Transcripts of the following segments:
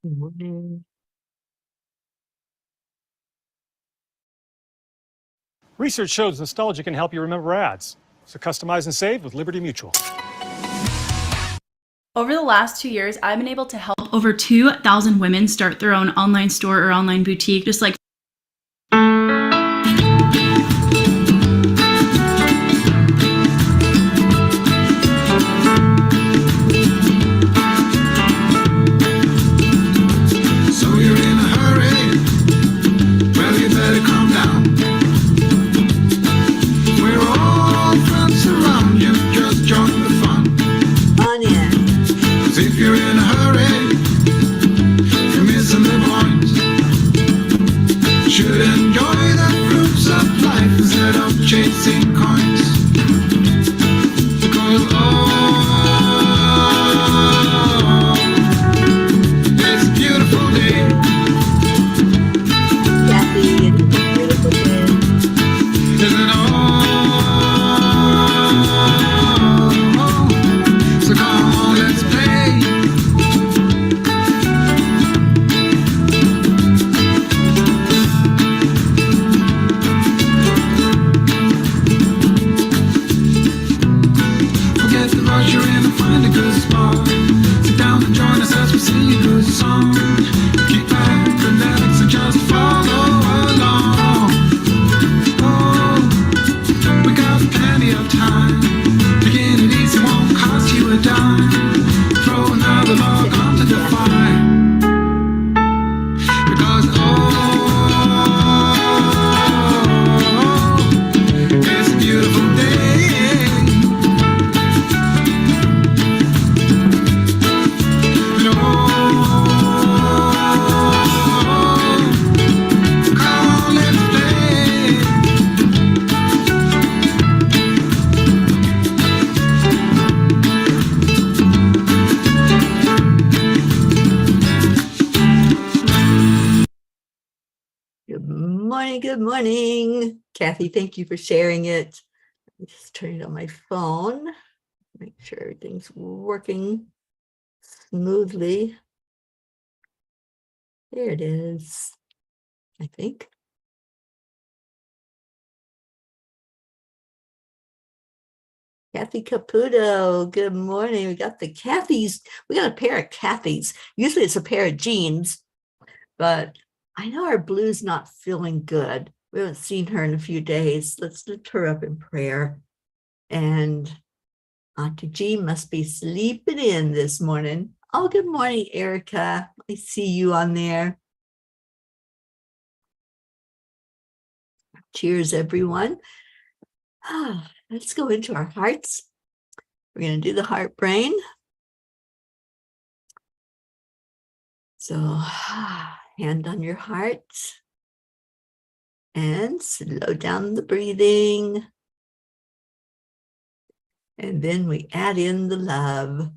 Good morning. Research shows nostalgia can help you remember ads. So customize and save with Liberty Mutual. Over the last 2 years, I've been able to help over 2,000 women start their own online store or online boutique, just like chasing coins because it's a beautiful day. Kathy, it's a beautiful day. Isn't it all? So come on, let's play. You're in and find a good spot. Sit down and join us as we sing a good song. Keep back, relax, and just follow along. Oh, we got plenty of time. Taking it easy won't cost you a dime. Throw another log onto the fire. Because it's a beautiful day. Good morning. Kathy, thank you for sharing it. Let me just turn it on my phone. Make sure everything's working smoothly. There it is, I think. Kathy Caputo, good morning. We got the Kathys. We got a pair of Kathys. Usually it's a pair of jeans, but I know our Blue's not feeling good. We haven't seen her in a few days. Let's lift her up in prayer. And Auntie G must be sleeping in this morning. Oh, good morning, Erica. I see you on there. Cheers, everyone. Let's go into our hearts. We're going to do the heart brain. So, hand on your heart and slow down the breathing. And then we add in the love.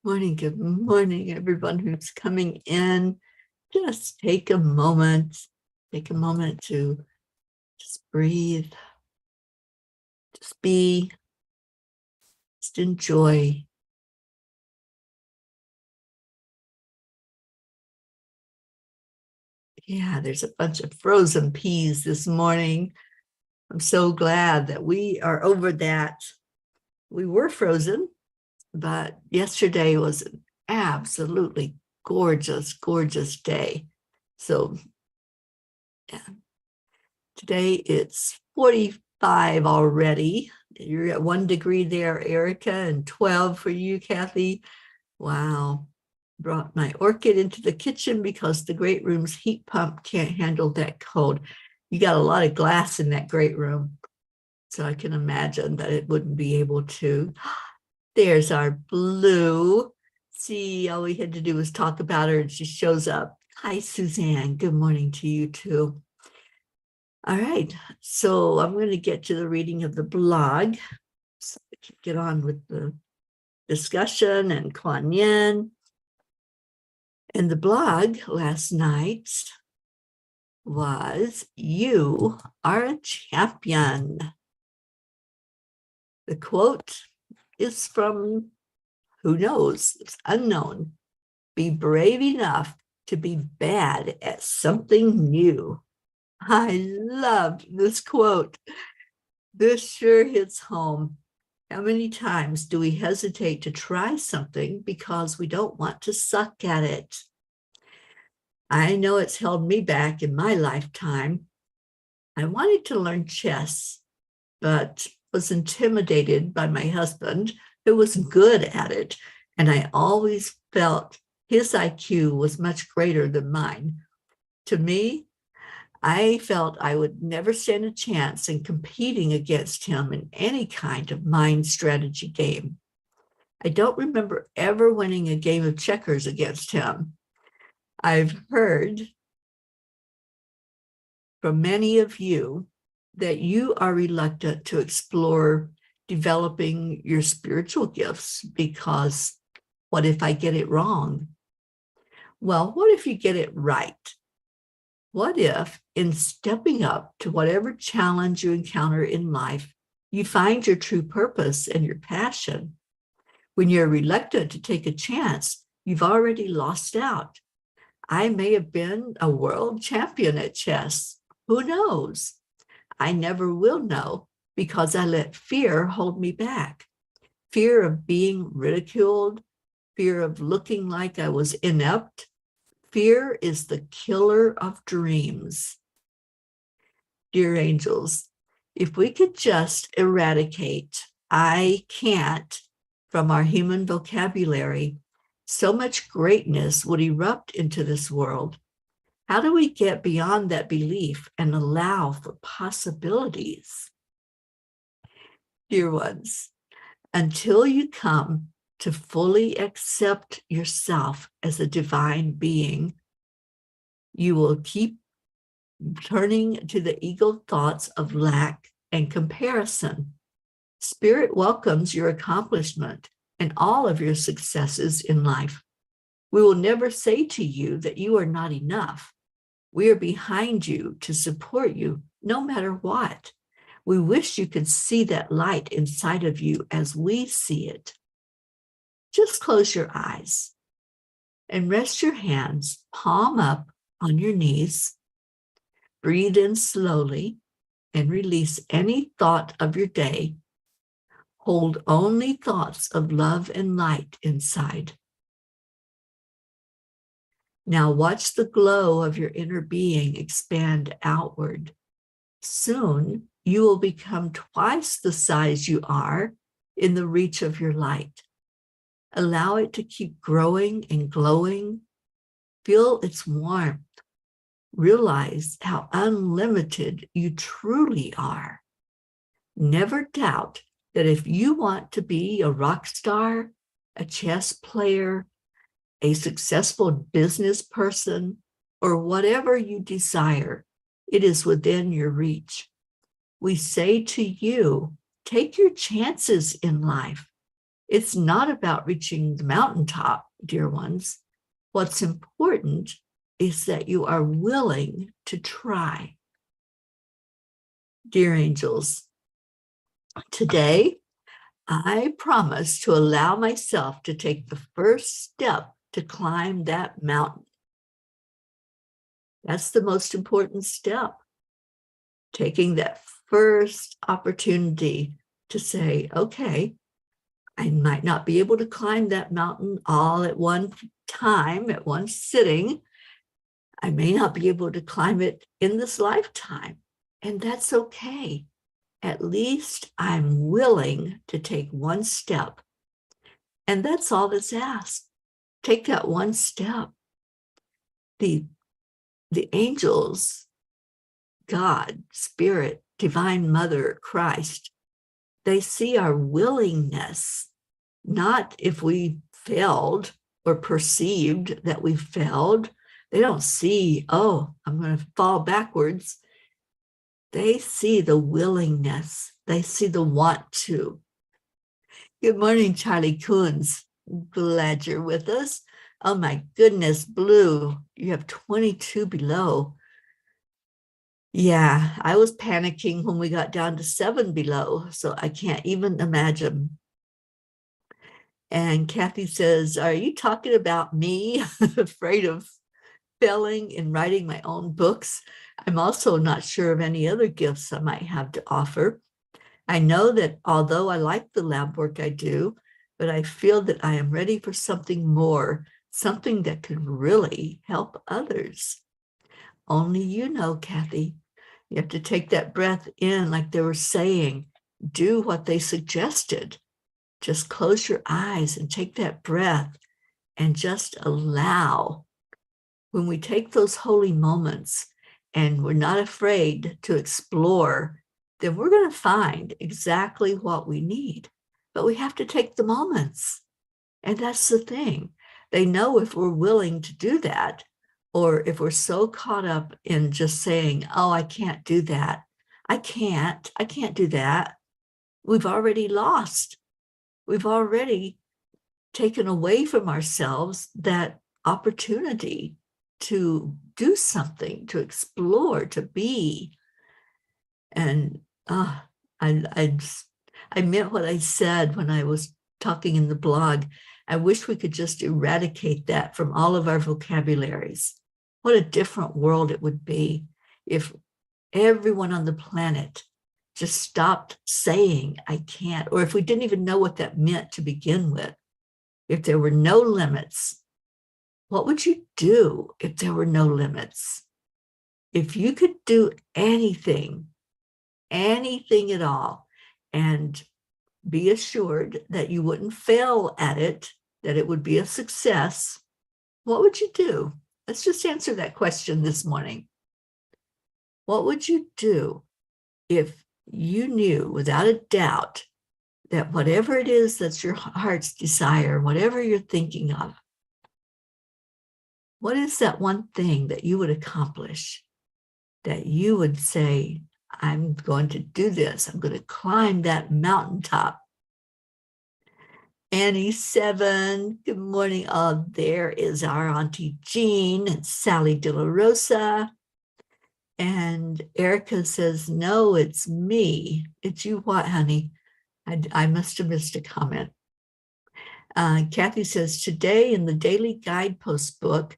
Good morning, everyone who's coming in. Just take a moment to just breathe, just be, just enjoy. Yeah, there's a bunch of frozen peas this morning. I'm so glad that we are over that. We were frozen, but yesterday was an absolutely gorgeous, gorgeous day. So yeah, today it's 45 already. You're at 1 degree there, Erica, and 12 for you, Kathy. Wow. Brought my orchid into the kitchen because the great room's heat pump can't handle that cold. You got a lot of glass in that great room, so I can imagine that it wouldn't be able to. There's our Blue. See, all we had to do was talk about her and she shows up. Hi, Suzanne. Good morning to you too. All right, so I'm going to get to the reading of the blog so we can get on with the discussion and Kuan Yin. And the blog last night was, "You are a champion." The quote is from who knows, it's unknown. "Be brave enough to be bad at something new." I loved this quote. This sure hits home. How many times do we hesitate to try something because we don't want to suck at it? I know it's held me back in my lifetime. I wanted to learn chess, but was intimidated by my husband, who was good at it, and I always felt his IQ was much greater than mine. To me, I felt I would never stand a chance in competing against him in any kind of mind strategy game. I don't remember ever winning a game of checkers against him. I've heard from many of you that you are reluctant to explore developing your spiritual gifts because what if I get it wrong? Well, what if you get it right? What if, in stepping up to whatever challenge you encounter in life, you find your true purpose and your passion? When you're reluctant to take a chance, you've already lost out. I may have been a world champion at chess. Who knows? I never will know because I let fear hold me back. Fear of being ridiculed, fear of looking like I was inept. Fear is the killer of dreams. Dear angels, if we could just eradicate "I can't" from our human vocabulary, so much greatness would erupt into this world. How do we get beyond that belief and allow for possibilities? Dear ones, until you come to fully accept yourself as a divine being, you will keep turning to the ego thoughts of lack and comparison. Spirit welcomes your accomplishment and all of your successes in life. We will never say to you that you are not enough. We are behind you to support you no matter what. We wish you could see that light inside of you as we see it. Just close your eyes and rest your hands palm up on your knees. Breathe in slowly and release any thought of your day. Hold only thoughts of love and light inside. Now watch the glow of your inner being expand outward. Soon you will become twice the size you are in the reach of your light. Allow it to keep growing and glowing. Feel its warmth. Realize how unlimited you truly are. Never doubt that if you want to be a rock star, a chess player, a successful business person, or whatever you desire, it is within your reach. We say to you, take your chances in life. It's not about reaching the mountaintop, dear ones. What's important is that you are willing to try. Dear angels, today I promise to allow myself to take the first step to climb that mountain. That's the most important step. Taking that first opportunity to say, okay, I might not be able to climb that mountain all at one time, at one sitting. I may not be able to climb it in this lifetime, and that's okay. At least I'm willing to take one step. And that's all that's asked. Take that one step. The angels, God, Spirit, Divine Mother, Christ, they see our willingness, not if we failed or perceived that we failed. They don't see, oh, I'm going to fall backwards. They see the willingness. They see the want to. Good morning, Charlie Coons. Glad you're with us. Oh my goodness, Blue, you have 22 below. Yeah, I was panicking when we got down to 7 below, so I can't even imagine. And Kathy says, are you talking about me? Afraid of failing in writing my own books? I'm also not sure of any other gifts I might have to offer. I know that although I like the lab work I do, but I feel that I am ready for something more, something that could really help others. Only you know, Kathy. You have to take that breath in, like they were saying. Do what they suggested. Just close your eyes and take that breath and just allow. When we take those holy moments and we're not afraid to explore, then we're going to find exactly what we need. But we have to take the moments. And that's the thing. They know if we're willing to do that, or if we're so caught up in just saying, oh, I can't do that. I can't do that. We've already lost. We've already taken away from ourselves that opportunity to do something, to explore, to be. And I meant what I said when I was talking in the blog. I wish we could just eradicate that from all of our vocabularies. What a different world it would be if everyone on the planet just stopped saying, I can't, or if we didn't even know what that meant to begin with. If there were no limits, what would you do if there were no limits? If you could do anything at all, and be assured that you wouldn't fail at it, that it would be a success, what would you do? Let's just answer that question this morning. What would you do if you knew without a doubt that whatever it is that's your heart's desire, whatever you're thinking of, what is that one thing that you would accomplish, that you would say, I'm going to do this. I'm going to climb that mountaintop. Annie 7, good morning. Oh, there is our Auntie Jean and Sally De La Rosa. And Erica says, no, it's me. It's you what, honey? I must have missed a comment. Kathy says, today in the daily guidepost book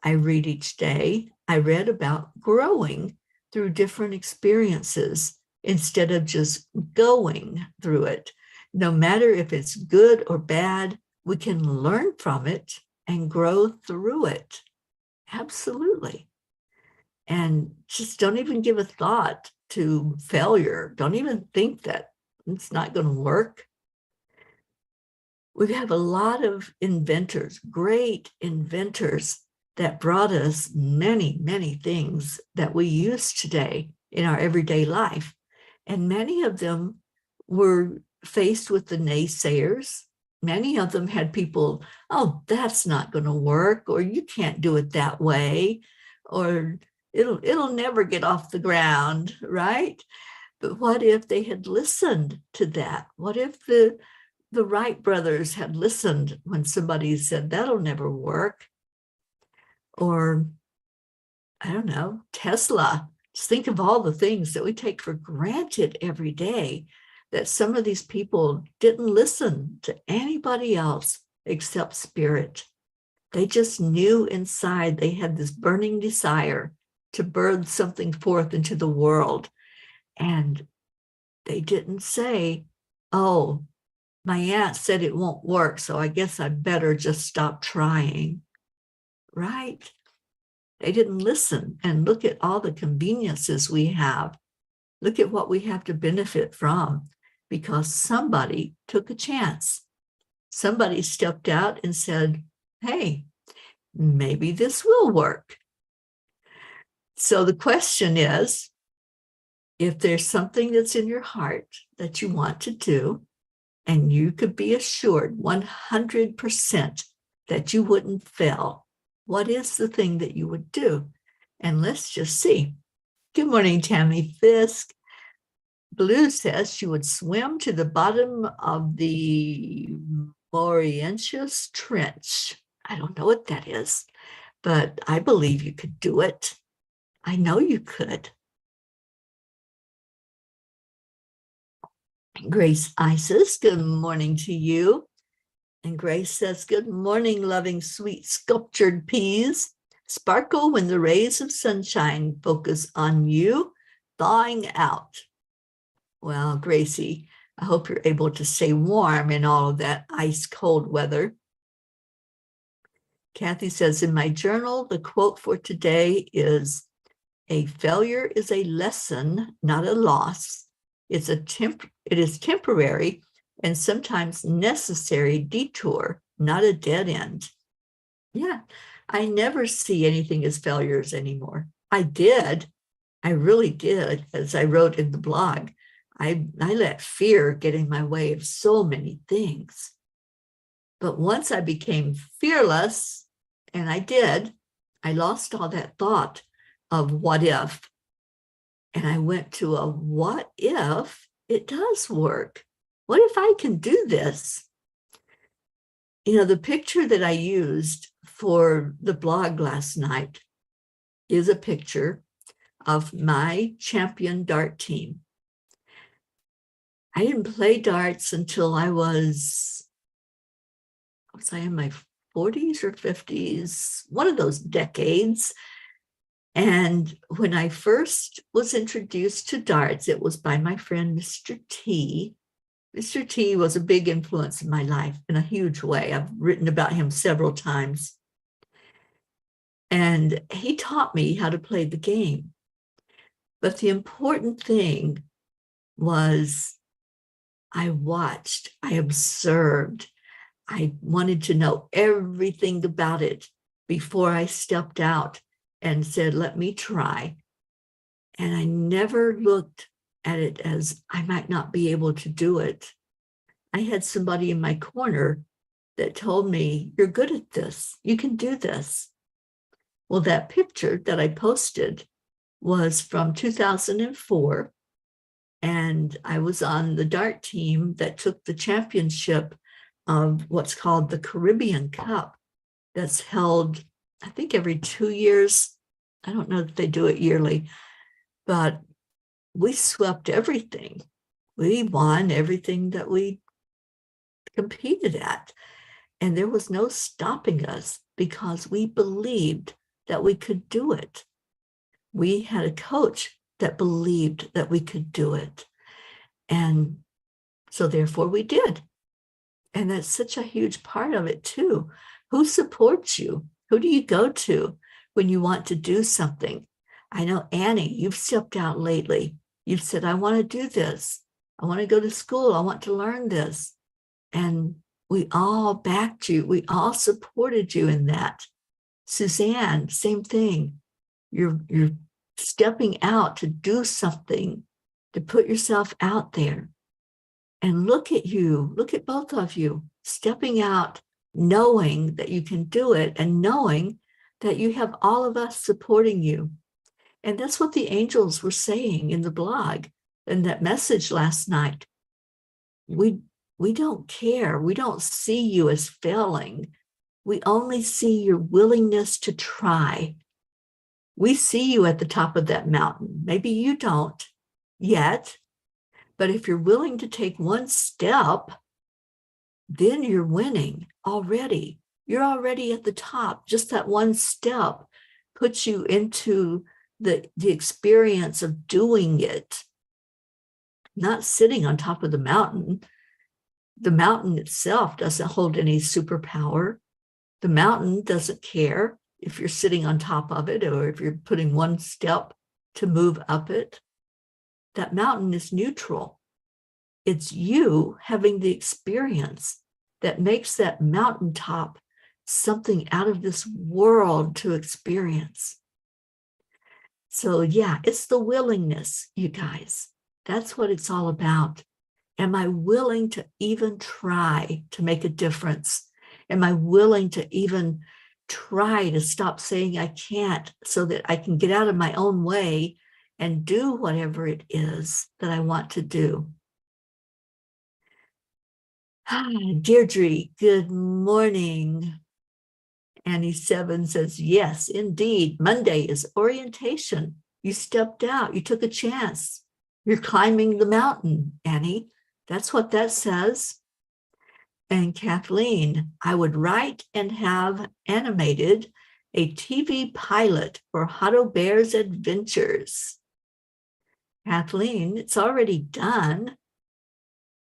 I read each day, I read about growing through different experiences instead of just going through it. No matter if it's good or bad, we can learn from it and grow through it. Absolutely. And just don't even give a thought to failure. Don't even think that it's not going to work. We have a lot of inventors, great inventors, that brought us many, many things that we use today in our everyday life. And many of them were faced with the naysayers. Many of them had people, oh, that's not going to work, or you can't do it that way, or it'll never get off the ground, right? But what if they had listened to that? What if the Wright brothers had listened when somebody said that'll never work? Or, I don't know, Tesla. Just think of all the things that we take for granted every day, that some of these people didn't listen to anybody else except spirit. They just knew inside they had this burning desire to birth something forth into the world. And they didn't say, oh, my aunt said it won't work, so I guess I better just stop trying. Right? They didn't listen. And look at all the conveniences we have. Look at what we have to benefit from because somebody took a chance. Somebody stepped out and said, hey, maybe this will work. So the question is, if there's something that's in your heart that you want to do, and you could be assured 100% that you wouldn't fail, what is the thing that you would do? And let's just see. Good morning, Tammy Fisk. Blue says she would swim to the bottom of the Morientius Trench. I don't know what that is, but I believe you could do it. I know you could. Grace Isis, good morning to you. And Grace says, good morning, loving sweet sculptured peas. Sparkle when the rays of sunshine focus on you, thawing out. Well, Gracie, I hope you're able to stay warm in all of that ice cold weather. Kathy says, in my journal, the quote for today is, a failure is a lesson, not a loss. It is temporary and sometimes necessary detour, not a dead end. Yeah, I never see anything as failures anymore. I really did, as I wrote in the blog. I let fear get in my way of so many things. But once I became fearless, and I lost all that thought of what if. And I went to a what if it does work? What if I can do this? You know, the picture that I used for the blog last night is a picture of my champion dart team. I didn't play darts until I was I in my 40s or 50s, one of those decades. And when I first was introduced to darts, it was by my friend, Mr. T. Mr. T was a big influence in my life in a huge way. I've written about him several times. And he taught me how to play the game. But the important thing was I watched, I observed, I wanted to know everything about it before I stepped out and said, let me try. And I never looked at it as I might not be able to do it. I had somebody in my corner that told me, you're good at this, you can do this. Well, that picture that I posted was from 2004. And I was on the dart team that took the championship of what's called the Caribbean Cup. That's held, I think, every 2 years. I don't know if they do it yearly, but we swept everything. We won everything that we competed at. And there was no stopping us because we believed that we could do it. We had a coach that believed that we could do it. And so therefore we did. And that's such a huge part of it too. Who supports you? Who do you go to when you want to do something? I know, Annie, you've stepped out lately. You've said, I want to do this. I want to go to school. I want to learn this. And we all backed you. We all supported you in that. Suzanne, same thing. You're stepping out to do something, to put yourself out there. And look at you, look at both of you, stepping out, knowing that you can do it and knowing that you have all of us supporting you. And that's what the angels were saying in the blog in that message last night. We don't care. We don't see you as failing. We only see your willingness to try. We see you at the top of that mountain. Maybe you don't yet, but if you're willing to take one step, then you're winning already. You're already at the top. Just that one step puts you into the experience of doing it, not sitting on top of the mountain. The mountain itself doesn't hold any superpower. The mountain doesn't care if you're sitting on top of it or if you're putting one step to move up it. That mountain is neutral. It's you having the experience that makes that mountaintop something out of this world to experience. So yeah, it's the willingness, you guys. That's what it's all about. Am I willing to even try to make a difference? Am I willing to even try to stop saying I can't so that I can get out of my own way and do whatever it is that I want to do? Deirdre, good morning. Annie 7 says, yes, indeed. Monday is orientation. You stepped out. You took a chance. You're climbing the mountain, Annie. That's what that says. And Kathleen, I would write and have animated a TV pilot for Hotto Bear's Adventures. Kathleen, it's already done.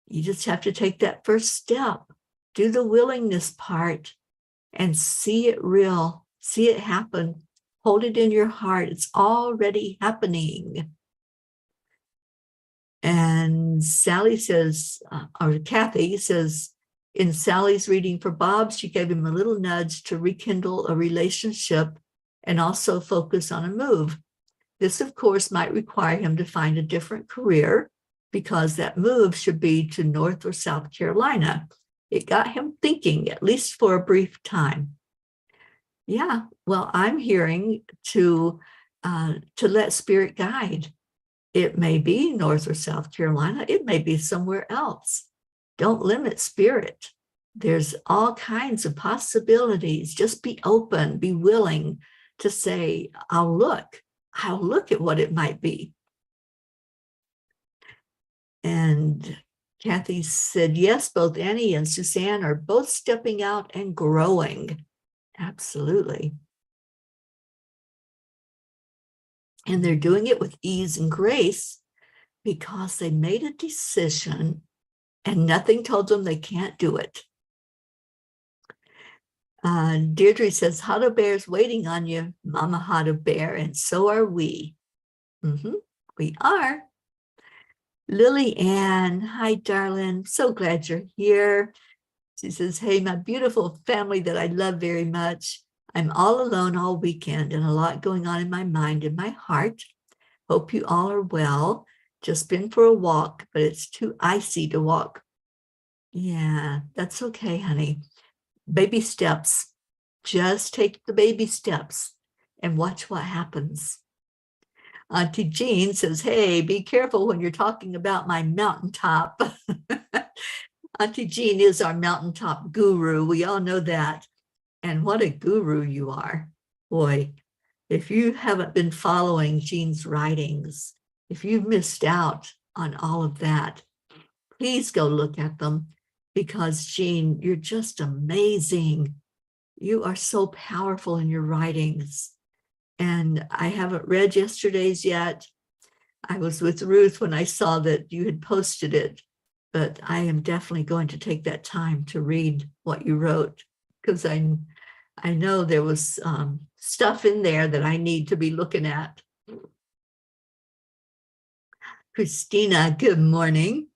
You just have to take that first step. Do the willingness part and see it real. See it happen. Hold it in your heart. It's already happening. And Sally says, or Kathy says, in Sally's reading for Bob, she gave him a little nudge to rekindle a relationship and also focus on a move. This, of course, might require him to find a different career because that move should be to North or South Carolina. It got him thinking, at least for a brief time. Yeah, well, I'm hearing to let Spirit guide. It may be North or South Carolina. It may be somewhere else. Don't limit Spirit. There's all kinds of possibilities. Just be open, be willing to say, I'll look at what it might be. And Kathy said, yes, both Annie and Suzanne are both stepping out and growing. Absolutely. And they're doing it with ease and grace because they made a decision and nothing told them they can't do it. Deirdre says, Hotto Bear's waiting on you, Mama Hotto Bear, and so are we. We are. Lily Ann, hi, darling. So glad you're here. She says, hey, my beautiful family that I love very much. I'm all alone all weekend and a lot going on in my mind and my heart. Hope you all are well. Just been for a walk, but it's too icy to walk. Yeah, that's okay, honey. Baby steps. Just take the baby steps and watch what happens. Auntie Jean says, hey, be careful when you're talking about my mountaintop. Auntie Jean is our mountaintop guru. We all know that. And what a guru you are. Boy, if you haven't been following Jean's writings, if you've missed out on all of that, please go look at them because Jean, you're just amazing. You are so powerful in your writings. And I haven't read yesterday's yet. I was with Ruth when I saw that you had posted it, but I am definitely going to take that time to read what you wrote because I know there was stuff in there that I need to be looking at. Christina, good morning.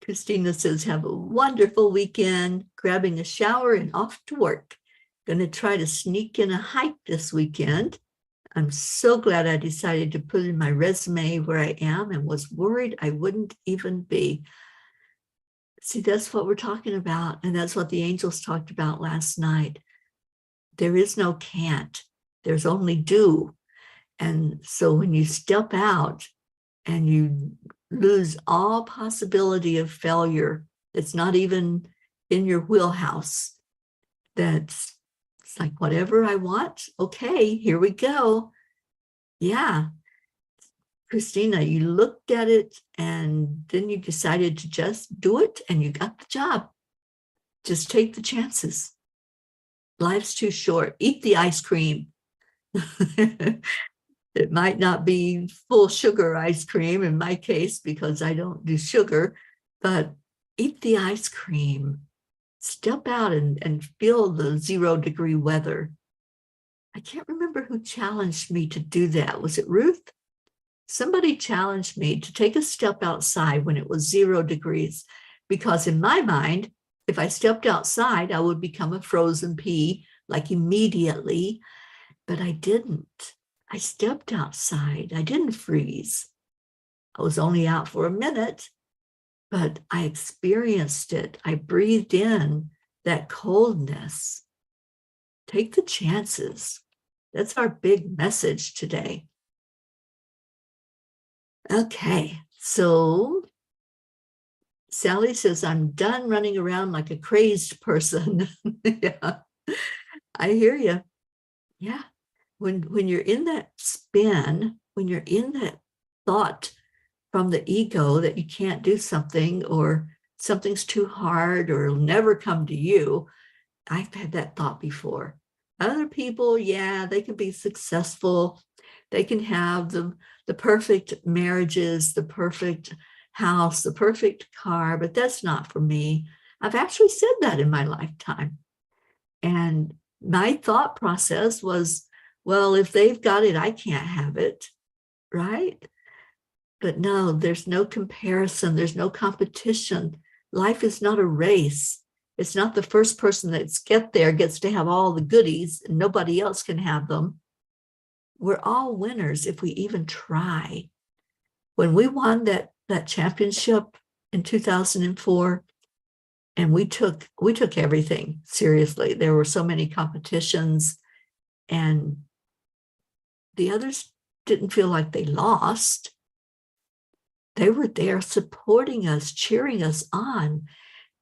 Christina says, have a wonderful weekend, grabbing a shower and off to work. Going to try to sneak in a hike this weekend. I'm so glad I decided to put in my resume where I am and was worried I wouldn't even be. See, that's what we're talking about. And that's what the angels talked about last night. There is no can't. There's only do. And so when you step out and you lose all possibility of failure, it's not even in your wheelhouse, that's it's like, whatever I want, okay, here we go. Yeah. Christina, you looked at it and then you decided to just do it and you got the job. Just take the chances. Life's too short. Eat the ice cream. It might not be full sugar ice cream in my case because I don't do sugar, but eat the ice cream. Step out and feel the 0-degree weather. I can't remember who challenged me to do that. Was it Ruth? Somebody challenged me to take a step outside when it was 0 degrees, because in my mind, if I stepped outside, I would become a frozen pea, like immediately, but I didn't. I stepped outside. I didn't freeze. I was only out for a minute, but I experienced it. I breathed in that coldness. Take the chances. That's our big message today. Okay, so Sally says, I'm done running around like a crazed person. Yeah, I hear you. Yeah, when you're in that spin, when you're in that thought from the ego that you can't do something or something's too hard or it'll never come to you. I've had that thought before. Other people, yeah, they can be successful. They can have the perfect marriages, the perfect house, the perfect car, but that's not for me. I've actually said that in my lifetime. And my thought process was, well, if they've got it, I can't have it, right? But no, there's no comparison. There's no competition. Life is not a race. It's not the first person that's gets to have all the goodies and nobody else can have them. We're all winners if we even try. When we won that championship in 2004, and we took everything seriously. There were so many competitions, and the others didn't feel like they lost. They were there supporting us, cheering us on.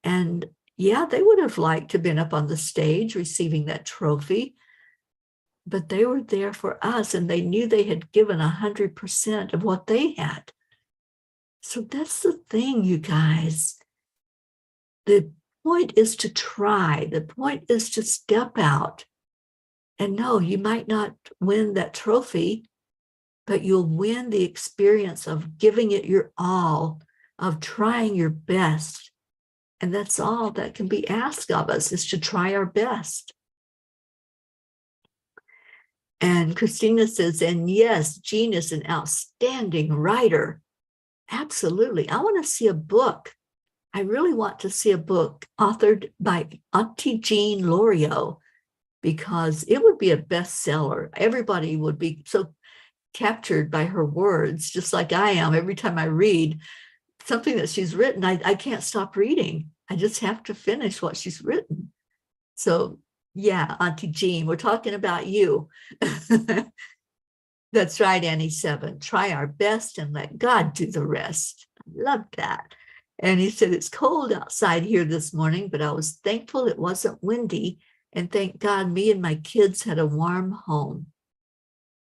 And yeah, they would have liked to have been up on the stage receiving that trophy, but they were there for us, and they knew they had given 100% of what they had. So that's the thing, you guys. The point is to try. The point is to step out. And no, you might not win that trophy, but you'll win the experience of giving it your all, of trying your best. And that's all that can be asked of us, is to try our best. And Christina says, and yes, Jean is an outstanding writer. Absolutely. I want to see a book. I really want to see a book authored by Auntie Jean Loriot, because it would be a bestseller. Everybody would be so captured by her words, just like I am. Every time I read something that she's written, I can't stop reading. I just have to finish what she's written. So yeah, Auntie Jean, we're talking about you. That's right, Annie 7. Try our best and let God do the rest. I love that. And he said, it's cold outside here this morning, but I was thankful it wasn't windy. And thank God me and my kids had a warm home.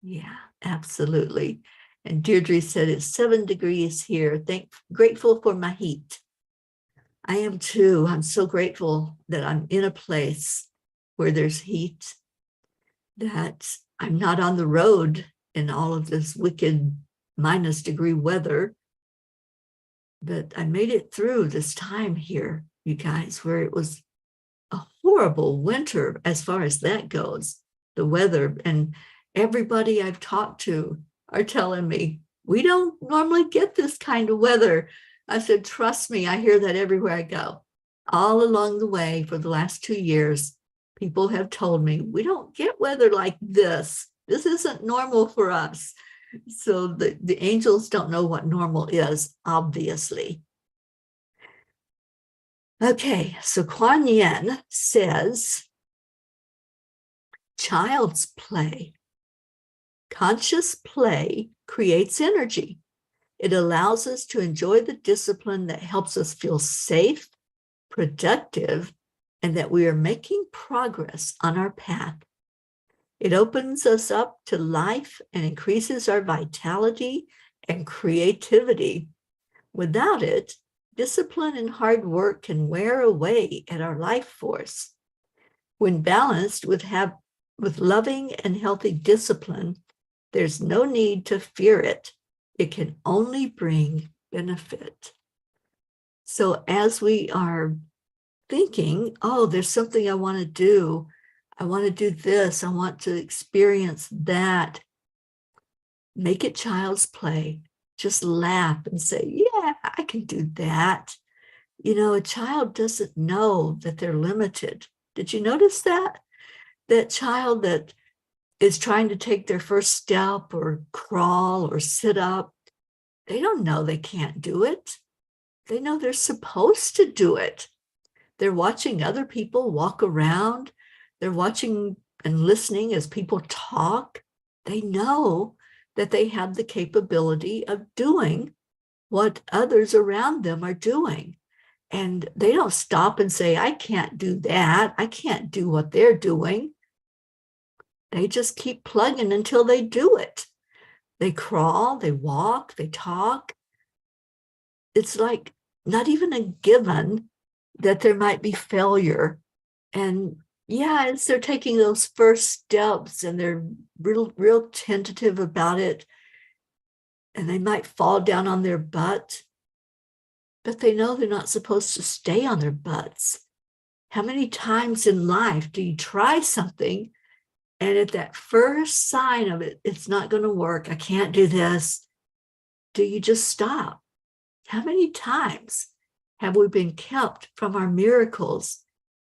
Yeah, absolutely. And Deirdre said, it's 7 degrees here. Grateful for my heat. I am too. I'm so grateful that I'm in a place where there's heat, that I'm not on the road in all of this wicked -degree weather. But I made it through this time here, you guys, where it was a horrible winter as far as that goes, the weather. And everybody I've talked to are telling me, we don't normally get this kind of weather. I said, trust me, I hear that everywhere I go. All along the way for the last 2 years, people have told me, we don't get weather like this. This isn't normal for us. So the angels don't know what normal is, obviously. Okay, so Kuan Yin says, child's play. Conscious play creates energy. It allows us to enjoy the discipline that helps us feel safe, productive, and that we are making progress on our path. It opens us up to life and increases our vitality and creativity. Without it, discipline and hard work can wear away at our life force. When balanced with loving and healthy discipline, there's no need to fear it. It can only bring benefit. So as we are thinking, oh, there's something I want to do. I want to do this. I want to experience that. Make it child's play. Just laugh and say, yeah, I can do that. You know, a child doesn't know that they're limited. Did you notice that? That child that is trying to take their first step or crawl or sit up, they don't know they can't do it. They know they're supposed to do it. They're watching other people walk around. They're watching and listening as people talk. They know that they have the capability of doing what others around them are doing. And they don't stop and say, I can't do that. I can't do what they're doing. They just keep plugging until they do it. They crawl, they walk, they talk. It's like not even a given that there might be failure. And yeah, as they're taking those first steps and they're real tentative about it, and they might fall down on their butt, but they know they're not supposed to stay on their butts. How many times in life do you try something and at that first sign of it, it's not going to work, I can't do this, do you just stop? How many times have we been kept from our miracles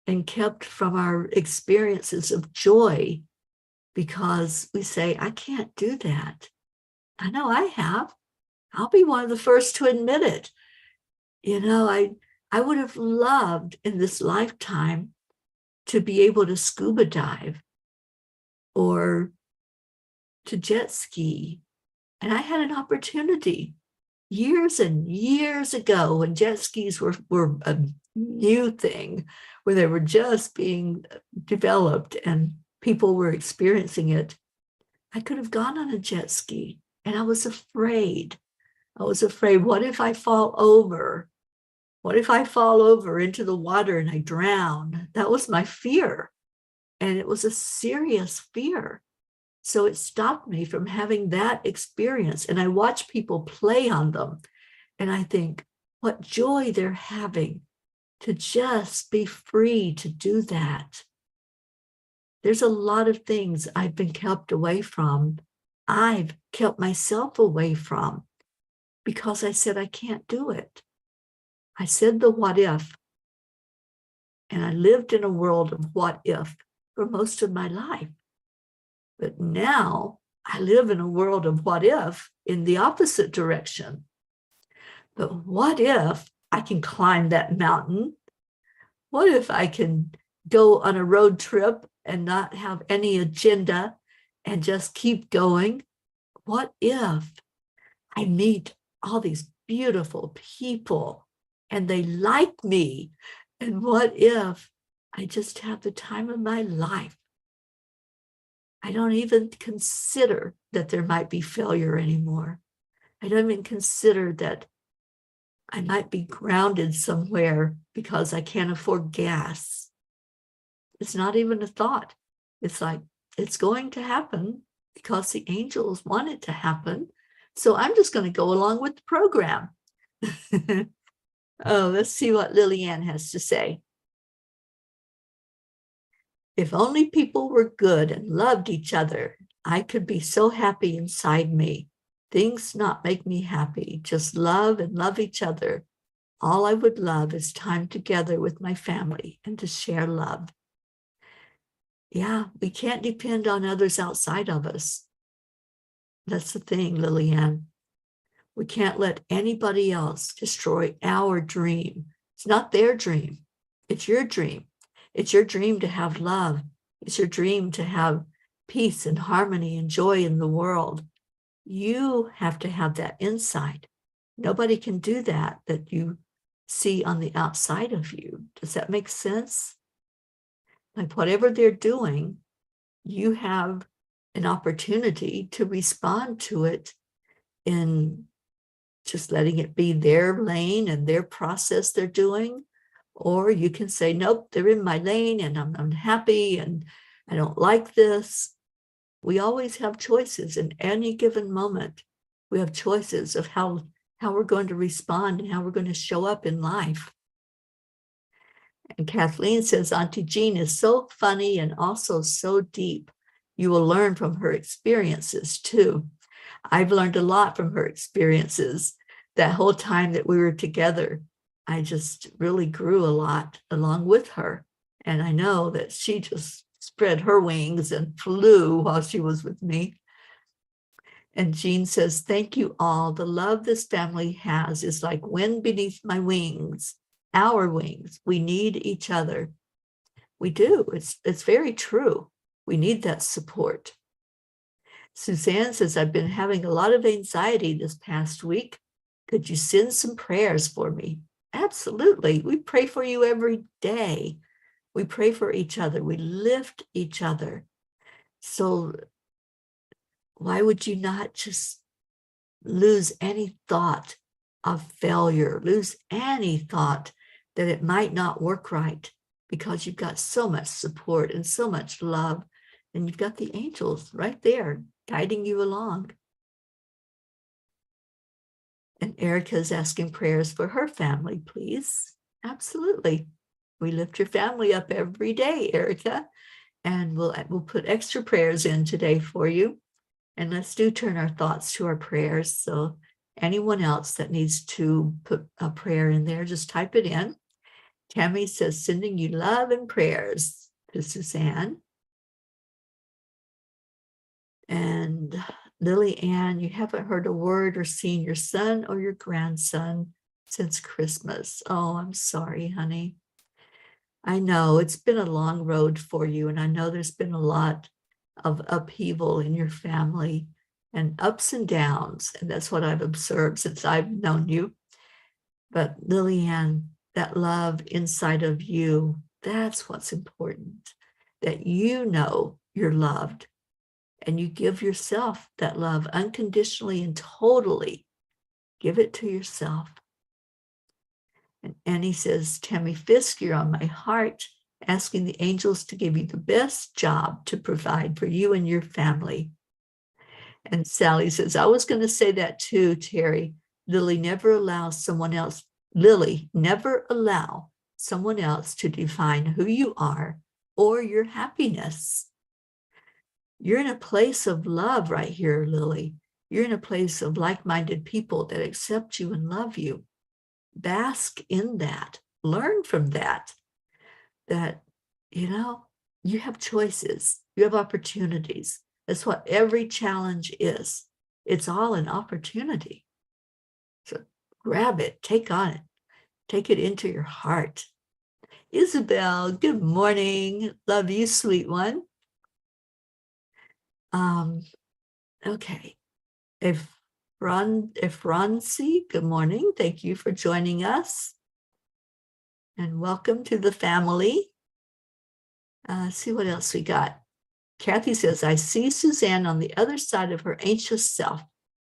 and kept from our experiences of joy because we say, I can't do that? I know I have. I'll be one of the first to admit it. You know, I would have loved in this lifetime to be able to scuba dive or to jet ski. And I had an opportunity years and years ago when jet skis were a new thing, where they were just being developed and people were experiencing it. I could have gone on a jet ski and I was afraid. What if I fall over? What if I fall over into the water and I drown? That was my fear. And it was a serious fear. So it stopped me from having that experience. And I watch people play on them. And I think, what joy they're having to just be free to do that. There's a lot of things I've been kept away from. I've kept myself away from because I said I can't do it. I said the what if. And I lived in a world of what if for most of my life. But now I live in a world of what if in the opposite direction. But what if I can climb that mountain? What if I can go on a road trip and not have any agenda and just keep going? What if I meet all these beautiful people and they like me? And what if I just have the time of my life? I don't even consider that there might be failure anymore. I don't even consider that I might be grounded somewhere because I can't afford gas. It's not even a thought. It's like, it's going to happen because the angels want it to happen. So I'm just going to go along with the program. Oh, let's see what Lillian has to say. If only people were good and loved each other, I could be so happy inside me. Things not make me happy, just love and love each other. All I would love is time together with my family and to share love. Yeah, we can't depend on others outside of us. That's the thing, Lillian. We can't let anybody else destroy our dream. It's not their dream. It's your dream. It's your dream to have love. It's your dream to have peace and harmony and joy in the world. You have to have that inside. Nobody can do that you see on the outside of you. Does that make sense? Like whatever they're doing, you have an opportunity to respond to it in just letting it be their lane and their process they're doing. Or you can say, nope, they're in my lane and I'm unhappy and I don't like this. We always have choices in any given moment. We have choices of how we're going to respond and how we're going to show up in life. And Kathleen says, Auntie Jean is so funny and also so deep. You will learn from her experiences too. I've learned a lot from her experiences. That whole time that we were together, I just really grew a lot along with her. And I know that she just spread her wings and flew while she was with me. And Jean says, thank you all. The love this family has is like wind beneath my wings, our wings. We need each other. We do. It's very true. We need that support. Suzanne says, I've been having a lot of anxiety this past week. Could you send some prayers for me? Absolutely. We pray for you every day. We pray for each other. We lift each other. So why would you not just lose any thought of failure, lose any thought that it might not work right, because you've got so much support and so much love, and you've got the angels right there guiding you along. And Erica's asking prayers for her family, please. Absolutely. We lift your family up every day, Erica, and we'll put extra prayers in today for you. And let's turn our thoughts to our prayers. So anyone else that needs to put a prayer in there, just type it in. Tammy says, sending you love and prayers to Suzanne. And Lily Ann, you haven't heard a word or seen your son or your grandson since Christmas. Oh, I'm sorry, honey. I know it's been a long road for you, and I know there's been a lot of upheaval in your family and ups and downs, and that's what I've observed since I've known you. But Lily Ann, that love inside of you, that's what's important, that you know you're loved. And you give yourself that love unconditionally and totally. Give it to yourself. And Annie says, Tammy Fisk, you're on my heart, asking the angels to give you the best job to provide for you and your family. And Sally says, I was going to say that too, Teri. Lily, never allow someone else to define who you are or your happiness. You're in a place of love right here, Lily. You're in a place of like-minded people that accept you and love you. Bask in that. Learn from that. That, you have choices. You have opportunities. That's what every challenge is. It's all an opportunity. So grab it. Take on it. Take it into your heart. Isabel, good morning. Love you, sweet one. Okay. Efranzi, good morning. Thank you for joining us. And welcome to the family. See what else we got. Kathy says, I see Suzanne on the other side of her anxious self.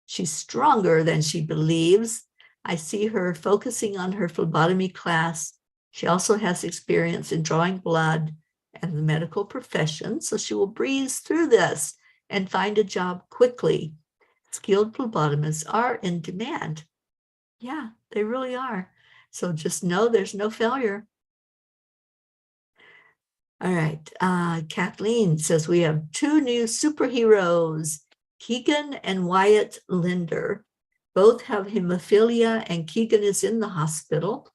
She's stronger than she believes. I see her focusing on her phlebotomy class. She also has experience in drawing blood and the medical profession, so she will breeze through this and find a job quickly. Skilled phlebotomists are in demand. Yeah, they really are. So just know there's no failure. All right. Kathleen says we have 2 new superheroes, Keegan and Wyatt Linder. Both have hemophilia, and Keegan is in the hospital.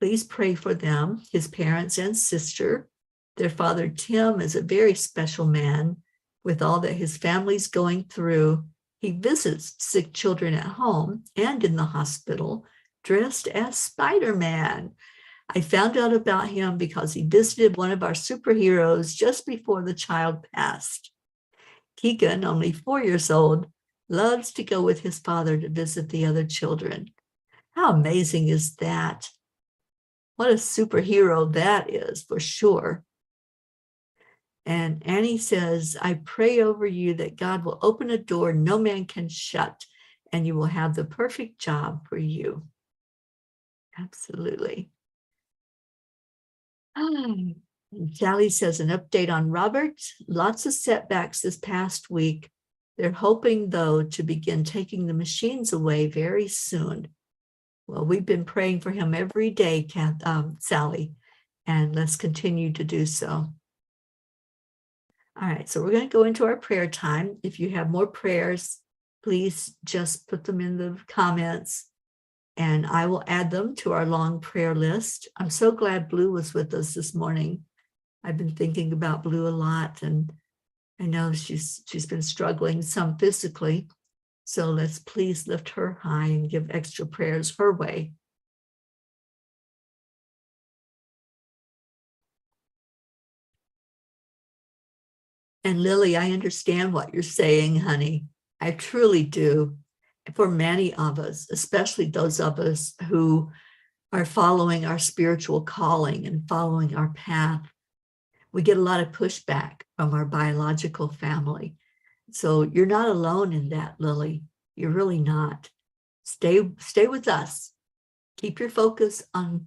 Please pray for them, his parents and sister. Their father, Tim, is a very special man. With all that his family's going through, he visits sick children at home and in the hospital, dressed as Spider-Man. I found out about him because he visited one of our superheroes just before the child passed. Keegan, only 4 years old, loves to go with his father to visit the other children. How amazing is that? What a superhero that is, for sure. And Annie says, I pray over you that God will open a door no man can shut, and you will have the perfect job for you. Absolutely. Sally says, an update on Robert. Lots of setbacks this past week. They're hoping, though, to begin taking the machines away very soon. Well, we've been praying for him every day, Sally, and let's continue to do so. All right, so we're going to go into our prayer time. If you have more prayers, please just put them in the comments, and I will add them to our long prayer list. I'm so glad Blue was with us this morning. I've been thinking about Blue a lot, and I know she's been struggling some physically. So let's please lift her high and give extra prayers her way. And Lily, I understand what you're saying, honey. I truly do. For many of us, especially those of us who are following our spiritual calling and following our path, we get a lot of pushback from our biological family. So you're not alone in that, Lily. You're really not. Stay with us. Keep your focus on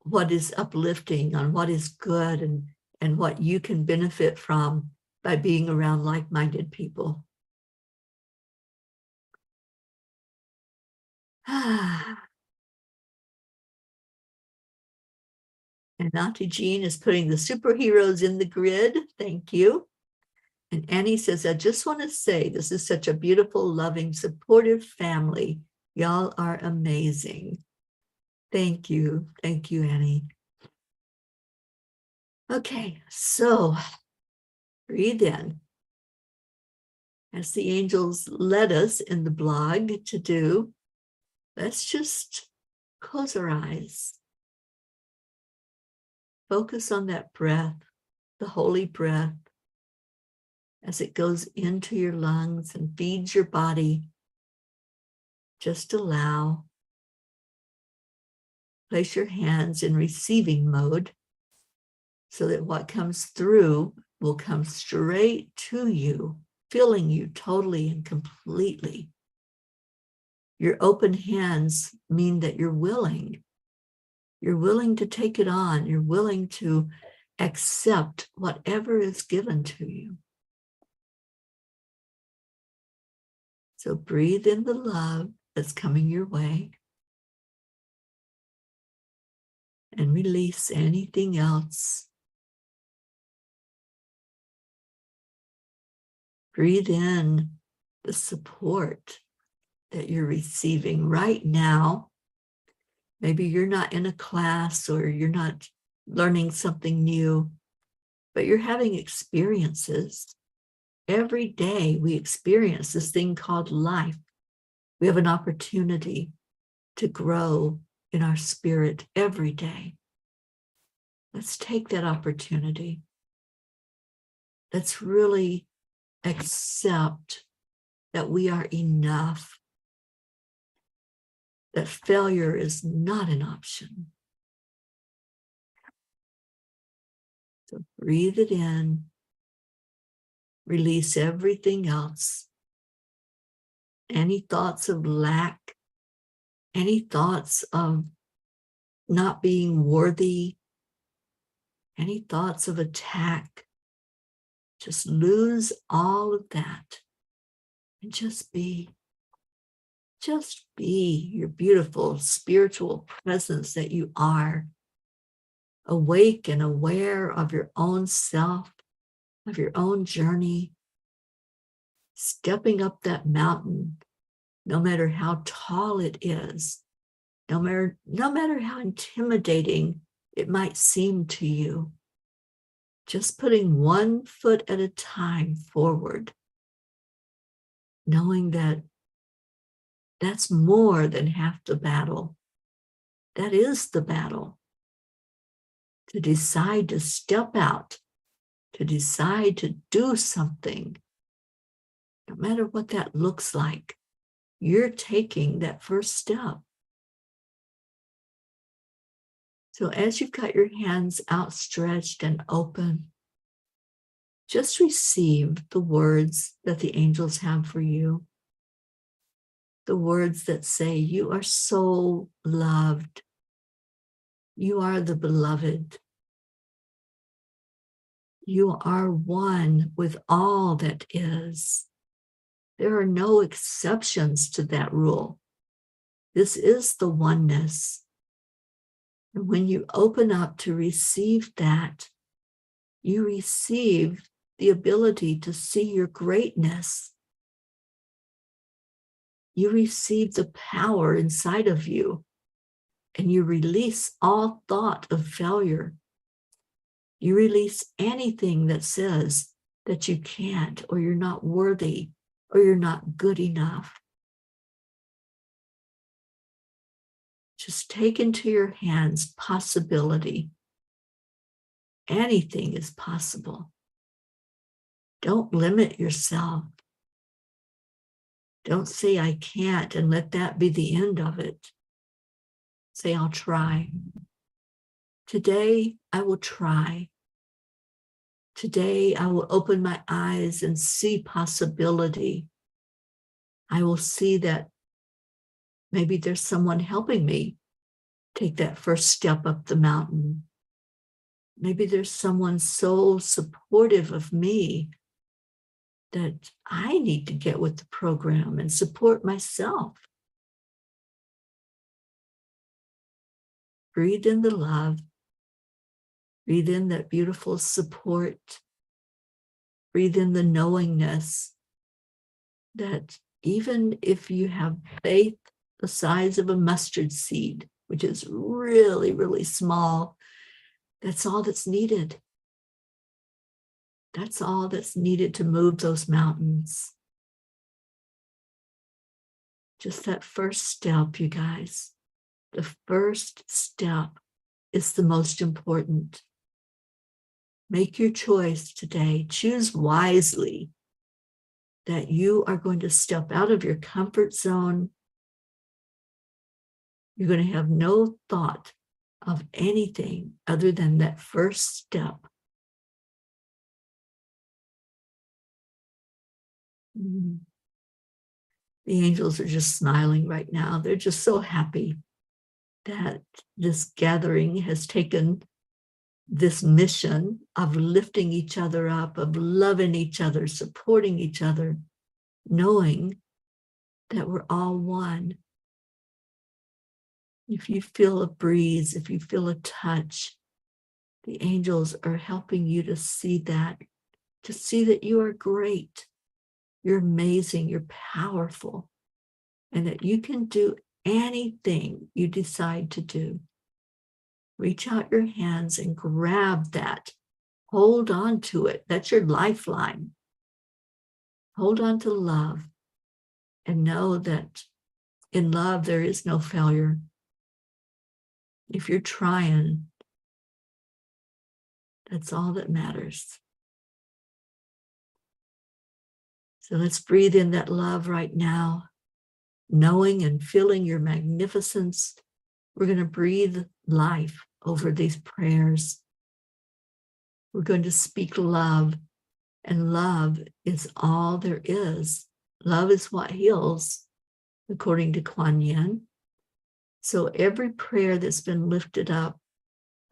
what is uplifting, on what is good, and what you can benefit from by being around like-minded people. And Auntie Jean is putting the superheroes in the grid. Thank you. And Annie says, I just want to say this is such a beautiful, loving, supportive family. Y'all are amazing. Thank you. Thank you, Annie. Okay, so breathe in. As the angels led us in the blog to do, let's just close our eyes. Focus on that breath, the holy breath, as it goes into your lungs and feeds your body. Just allow. Place your hands in receiving mode so that what comes through will come straight to you, filling you totally and completely. Your open hands mean that you're willing. You're willing to take it on. You're willing to accept whatever is given to you. So breathe in the love that's coming your way and release anything else. Breathe in the support that you're receiving right now. Maybe you're not in a class or you're not learning something new, but you're having experiences. Every day we experience this thing called life. We have an opportunity to grow in our spirit every day. Let's take that opportunity. Let's really accept that we are enough, that failure is not an option. So breathe it in, release everything else. Any thoughts of lack, any thoughts of not being worthy, any thoughts of attack, just lose all of that and just be your beautiful spiritual presence that you are, awake and aware of your own self, of your own journey, stepping up that mountain, no matter how tall it is, no matter how intimidating it might seem to you, just putting one foot at a time forward, knowing that that's more than half the battle. That is the battle. To decide to step out, to decide to do something, no matter what that looks like, you're taking that first step. So as you've got your hands outstretched and open, just receive the words that the angels have for you. The words that say, you are so loved. You are the beloved. You are one with all that is. There are no exceptions to that rule. This is the oneness. And when you open up to receive that, you receive the ability to see your greatness. You receive the power inside of you, and you release all thought of failure. You release anything that says that you can't, or you're not worthy, or you're not good enough. Just take into your hands possibility. Anything is possible. Don't limit yourself. Don't say, I can't, and let that be the end of it. Say, I'll try. Today, I will try. Today, I will open my eyes and see possibility. I will see that Maybe there's someone helping me take that first step up the mountain. Maybe there's someone so supportive of me that I need to get with the program and support myself. Breathe in the love. Breathe in that beautiful support. Breathe in the knowingness that even if you have faith the size of a mustard seed, which is really, really small, that's all that's needed. That's all that's needed to move those mountains. Just that first step, you guys. The first step is the most important. Make your choice today. Choose wisely that you are going to step out of your comfort zone. You're going to have no thought of anything other than that first step. The angels are just smiling right now. They're just so happy that this gathering has taken this mission of lifting each other up, of loving each other, supporting each other, knowing that we're all one. If you feel a breeze, if you feel a touch, the angels are helping you to see that you are great, you're amazing, you're powerful, and that you can do anything you decide to do. Reach out your hands and grab that. Hold on to it. That's your lifeline. Hold on to love and know that in love there is no failure. If you're trying, that's all that matters. So let's breathe in that love right now, knowing and feeling your magnificence. We're going to breathe life over these prayers. We're going to speak love, and love is all there is. Love is what heals, according to Kuan Yin. So every prayer that's been lifted up,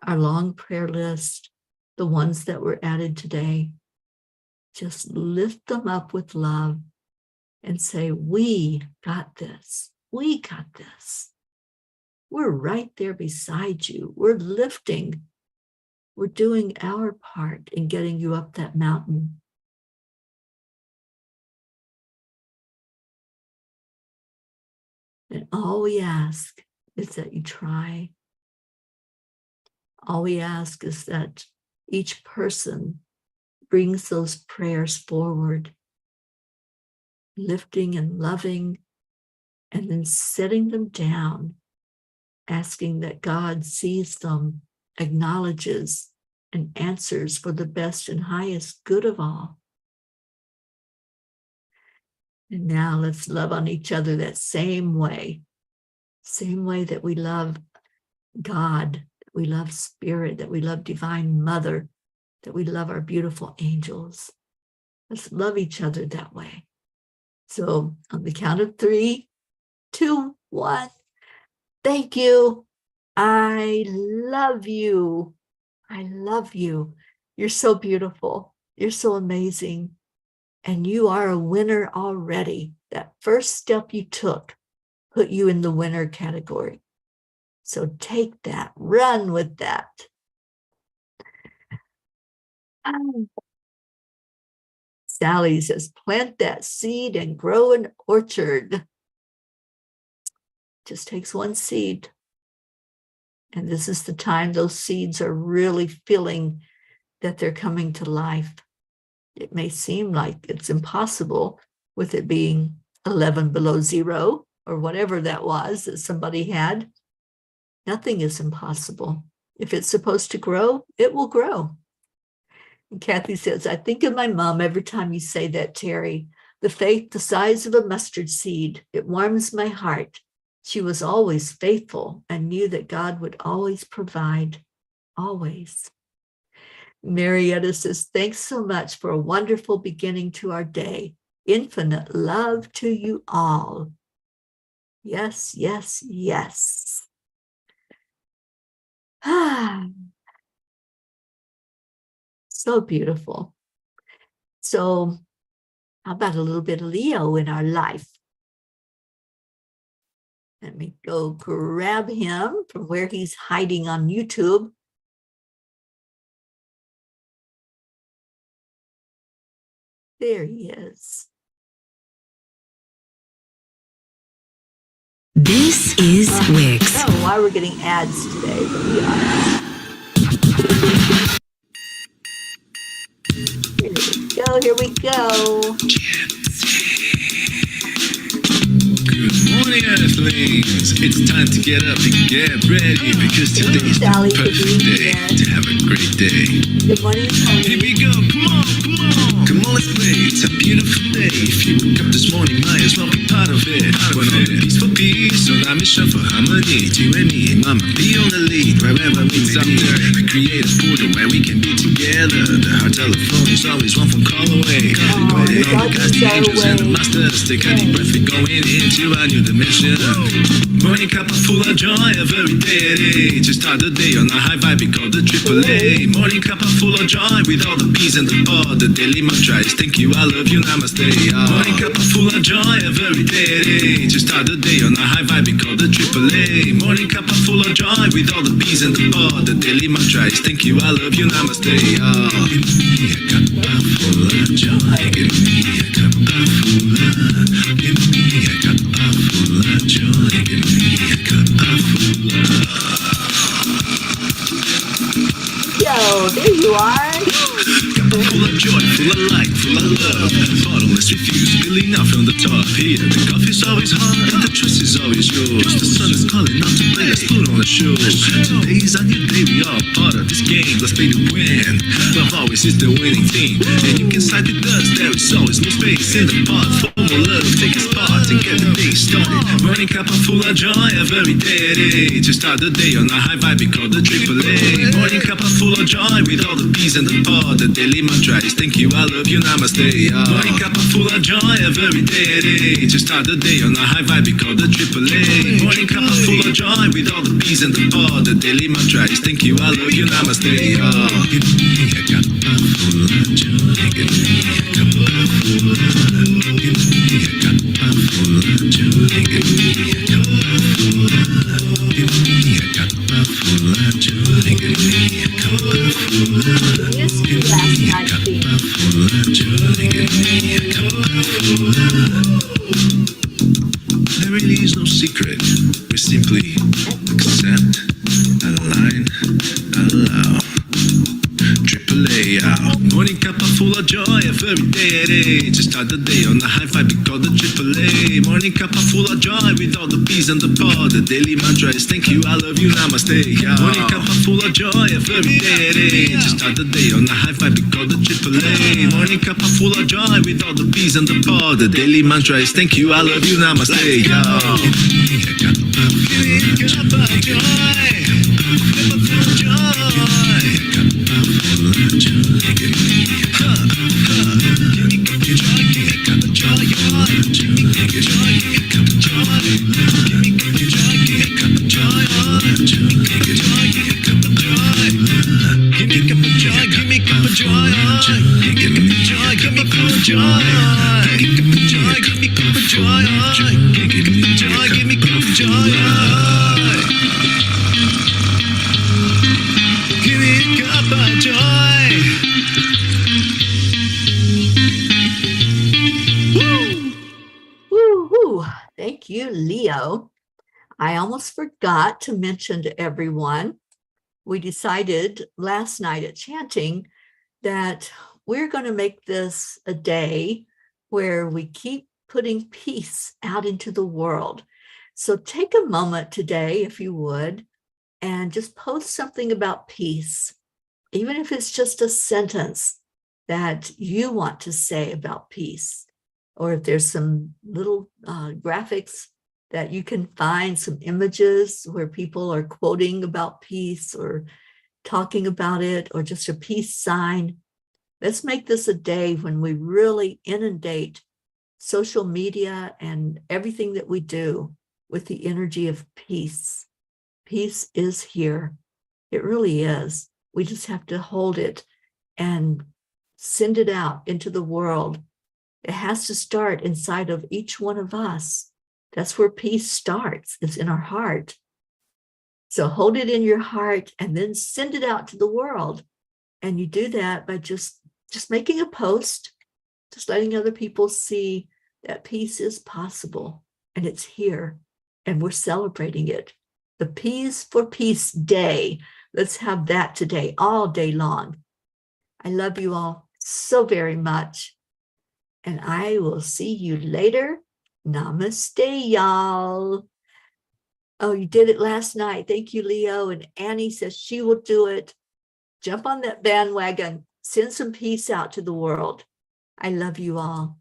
our long prayer list, the ones that were added today, just lift them up with love and say, we got this. We got this. We're right there beside you. We're lifting. We're doing our part in getting you up that mountain. And all we ask is that you try. All we ask is that each person brings those prayers forward, lifting and loving, and then setting them down, asking that God sees them, acknowledges, and answers for the best and highest good of all. And now let's love on each other that same way that we love God, that we love Spirit, that we love Divine Mother, that we love our beautiful angels. Let's love each other that way. So on the count of 3, 2, 1, thank you. I love you. I love you. You're so beautiful. You're so amazing. And you are a winner already. That first step you took put you in the winner category. So take that, run with that. Sally says, plant that seed and grow an orchard. Just takes one seed. And this is the time those seeds are really feeling that they're coming to life. It may seem like it's impossible with it being 11 below zero or whatever that was that somebody had. Nothing is impossible. If it's supposed to grow, it will grow. And Kathy says, I think of my mom every time you say that, Teri. The faith the size of a mustard seed. It warms my heart. She was always faithful and knew that God would always provide. Always. Marietta says, thanks so much for a wonderful beginning to our day. Infinite love to you all. Yes, yes, yes. Ah, so beautiful. So, how about a little bit of Leo in our life? Let me go grab him from where he's hiding on YouTube. There he is. This is Wix. I don't know why we're getting ads today, but we are. Here we go. Good morning, Earthlings. It's time to get up and get ready because today's the Sally, perfect day to have a great day. Good morning, Here we Tony. go. Come on, come on. Come on, let's play. It's a beautiful day. If you woke up this morning, might as well be part of it. We're on a peaceful peace, on a mission for harmony. You and me, mama, be on the lead. Wherever means up there, we create a portal where we can be together. The heart telephone is always one phone call away. Waiting on the guys, the angels and the masters. Take a deep breath, we're going into a new dimension. Morning cup full of joy, every day. To start the day on a high vibe, we call the AAA. Morning cup full of joy with all the peas and the pod. The daily mantra is thank you, I love you, namaste. Morning cup full of joy, every day. To start the day on a high vibe, we call the AAA. Morning cup full of joy with all the peas and the pod. The daily mantra is thank you, I love you, namaste. Give me a cup full of joy. Give me a cup full of. Give me a cup full of joy. Give me a cup full of. Yo, there you are. Cup full of joy, full of light, full of love. Bottomless refuse, spilling out from the top. Here, the coffee's always hot and the trust is always yours. The sun is calling out to play, let's put on a show. Today's a new day, we are part of this game. Let's play to win. Love always is the winning team. And you can side with us, there is always no space in the pot. For more love, take a spot and get the day started. Morning cup full of joy, every day. To start the day on a high vibe, we call the AAA. Morning cup full of joy with all the peas and the pod. The daily mantra is thank you, I love you, namaste. Morning cup full of joy, every day. To start the day on a high vibe, we call the AAA. Morning cup full of joy with all the peas and the pod. The daily mantra is thank you, I love you, namaste. Give me a cup full of joy. Give me a cup full of. Give me a cup full of joy. Give me a cup full of. Give me a cup full of joy. Give me a cup full of. Missed you last night, Steve. Full of joy. Give me a cup full of. There really is no secret. We simply accept, align, allow. AAA, morning cup full of joy every day. To start the day on a high vibe, we call the AAA. Morning cup full of joy with all the peas and the pod. The daily mantra is thank you, I love you, namaste. Morning cup full of joy every day. To start the day on a high vibe, we call the AAA. Morning cup full of joy with all the peas and the pod. The daily mantra is thank you, I love you, namaste. Give me a cup of joy. Cup of joy. Full of joy, give me a cup. Give me a cup of joy, give me a cup of joy. Give me a cup of joy, give me a cup of joy. Give me a cup of joy, give me a cup of joy. Give me a cup of joy, give me a cup of joy. Give me a cup of joy, give me a cup of joy. Give me a cup of joy, give me a cup of joy. Give me a cup of joy, give me a cup of joy. Give me a cup of joy, give me a cup of joy. Give me a cup of joy. Woo-hoo. Thank you, Leo. I almost forgot to mention to everyone, we decided last night at chanting that we're going to make this a day where we keep putting peace out into the world. So take a moment today, if you would, and just post something about peace, even if it's just a sentence that you want to say about peace, or if there's some little graphics that you can find, some images where people are quoting about peace or talking about it, or just a peace sign. Let's make this a day when we really inundate social media and everything that we do with the energy of peace. Peace is here. It really is. We just have to hold it and send it out into the world. It has to start inside of each one of us. That's where peace starts. It's in our heart. So hold it in your heart and then send it out to the world. And you do that by just making a post, just letting other people see that peace is possible and it's here and we're celebrating it. The Peas for Peace Day. Let's have that today, all day long. I love you all so very much. And I will see you later. Namaste, y'all. Oh, you did it last night. Thank you, Leo. And Annie says she will do it. Jump on that bandwagon. Send some peace out to the world. I love you all.